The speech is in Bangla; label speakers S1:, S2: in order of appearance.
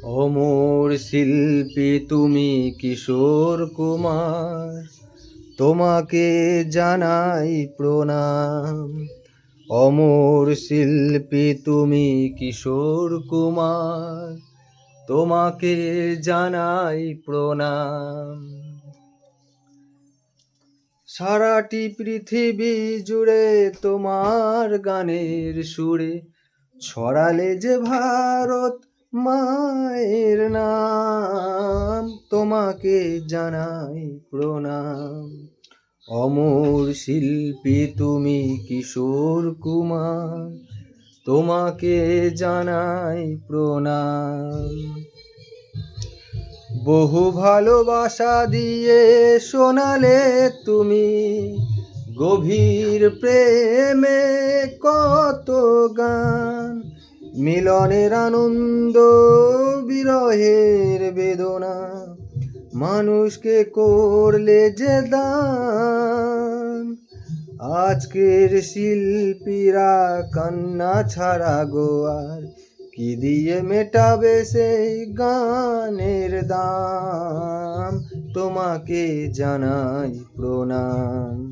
S1: অমর শিল্পী তুমি কিশোর কুমার, তোমাকে জানাই প্রণাম। অমর শিল্পী তুমি কিশোর কুমার, তোমাকে জানাই প্রণাম। সারাটি পৃথিবী জুড়ে তোমার গানের সুরে ছড়ালে যে ভারত মায়ের নাম, তোমাকে জানাই প্রণাম। অমর শিল্পী তুমি কিশোর কুমার, তোমাকে জানাই প্রণাম। বহু ভালোবাসা দিয়ে শোনালে তুমি গভীর প্রেমে কত গান, মিলনের আনন্দ বিরহের বেদনা, মানুষকে করলে যে দান। আজকের শিল্পীরা কান্না ছাড়া গো আর কি দিয়ে মেটাবে সেই গানের দাম, তোমাকে জানাই প্রণাম।